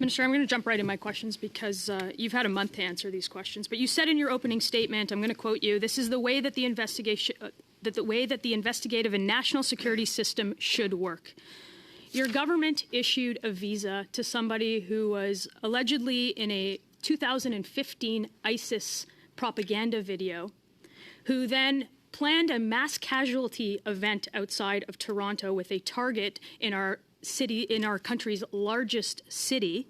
Minister, I'm going to jump right in my questions because you've had a month to answer these questions. But you said in your opening statement, I'm going to quote you, "This is the way that the investigation, that the investigative and national security system should work." Your government issued a visa to somebody who was allegedly in a 2015 ISIS propaganda video, who then planned a mass casualty event outside of Toronto with a target in our city, in our country's largest city.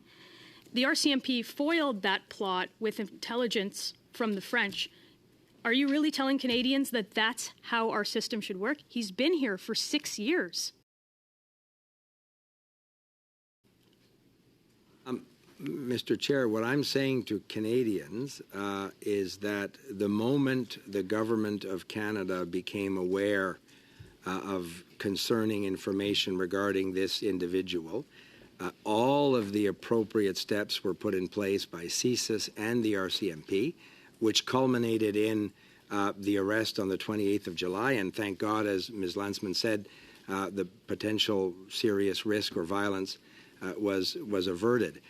The RCMP foiled that plot with intelligence from the French. Are you really telling Canadians that that's how our system should work? He's been here for 6 years. Mr. Chair, what I'm saying to Canadians is that the moment the government of Canada became aware of concerning information regarding this individual, all of the appropriate steps were put in place by CSIS and the RCMP, which culminated in the arrest on the 28th of July. And thank God, as Ms. Landsman said, the potential serious risk or violence was averted.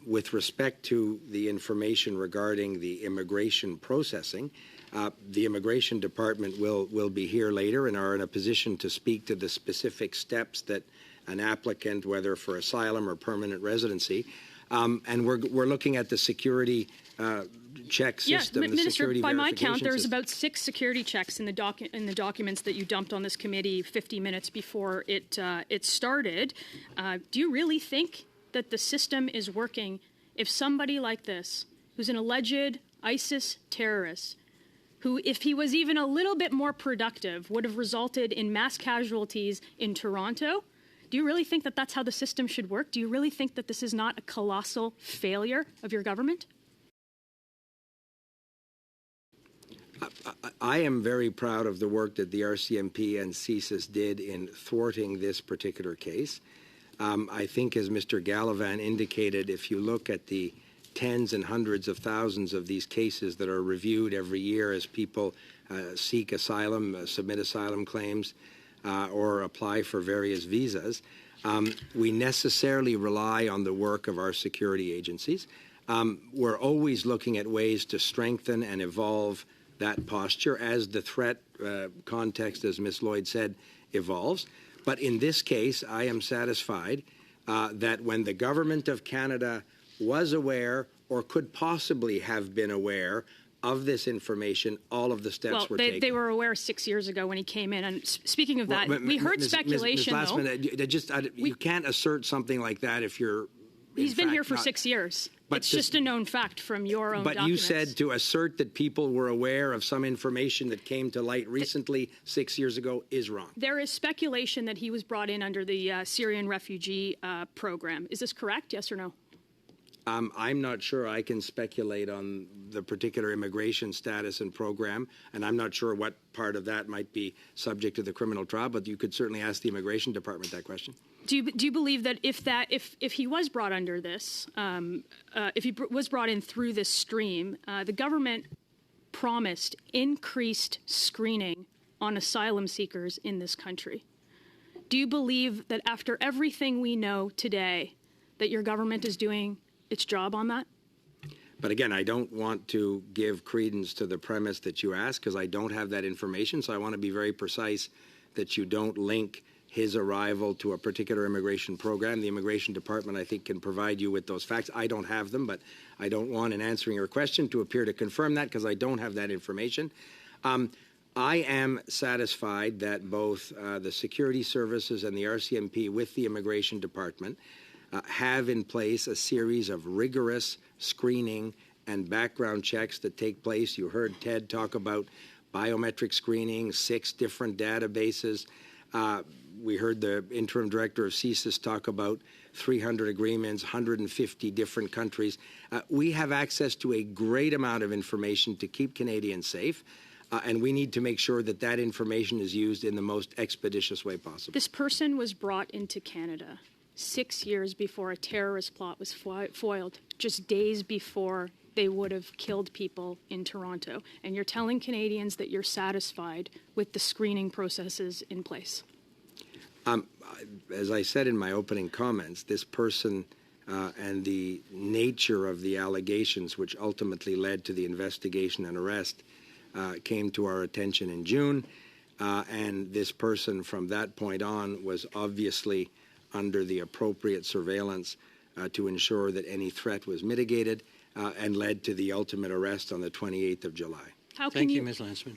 With respect to the information regarding the immigration processing, the Immigration Department will be here later and are in a position to speak to the specific steps that an applicant, whether for asylum or permanent residency, and we're looking at the security check system. Yes, Minister, by my count, there's about 6 security checks in the documents that you dumped on this committee 50 minutes before it started. Do you really think that the system is working if somebody like this, who's an alleged ISIS terrorist, who, if he was even a little bit more productive, would have resulted in mass casualties in Toronto? Do you really think that that's how the system should work? Do you really think that this is not a colossal failure of your government? I am very proud of the work that the RCMP and CSIS did in thwarting this particular case. I think, as Mr. Gallivan indicated, if you look at the tens and hundreds of thousands of these cases that are reviewed every year as people seek asylum, submit asylum claims, or apply for various visas, we necessarily rely on the work of our security agencies. We're always looking at ways to strengthen and evolve that posture as the threat context, as Ms. Lloyd said, evolves. But in this case, I am satisfied that when the government of Canada was aware or could possibly have been aware of this information, all of the steps were taken. They were aware 6 years ago when he came in. And speaking of that, we heard speculation, Ms. Glassman, you can't assert something like that if you're... He's been here for 6 years. It's just a known fact from your own documents. But you said to assert that people were aware of some information that came to light recently 6 years ago is wrong. There is speculation that he was brought in under the Syrian refugee program. Is this correct, yes or no? I'm not sure I can speculate on the particular immigration status and program, and I'm not sure what part of that might be subject to the criminal trial, but you could certainly ask the Immigration Department that question. Do you believe that if he was brought under this, if he was brought in through this stream, the government promised increased screening on asylum seekers in this country? Do you believe that after everything we know today, that your government is doing its job on that? But again, I don't want to give credence to the premise that you ask because I don't have that information. So I want to be very precise that you don't link his arrival to a particular immigration program. The Immigration Department, I think, can provide you with those facts. I don't have them, but I don't want, in answering your question, to appear to confirm that because I don't have that information. I am satisfied that both the security services and the RCMP with the Immigration Department have in place a series of rigorous screening and background checks that take place. You heard Ted talk about biometric screening, 6 different databases. We heard the interim director of CSIS talk about 300 agreements, 150 different countries. We have access to a great amount of information to keep Canadians safe, and we need to make sure that that information is used in the most expeditious way possible. This person was brought into Canada 6 years before a terrorist plot was foiled, just days before they would have killed people in Toronto. And you're telling Canadians that you're satisfied with the screening processes in place. As I said in my opening comments, this person and the nature of the allegations which ultimately led to the investigation and arrest came to our attention in June. And this person from that point on was obviously under the appropriate surveillance to ensure that any threat was mitigated and led to the ultimate arrest on the 28th of July. How can Thank you, Ms. Lansman.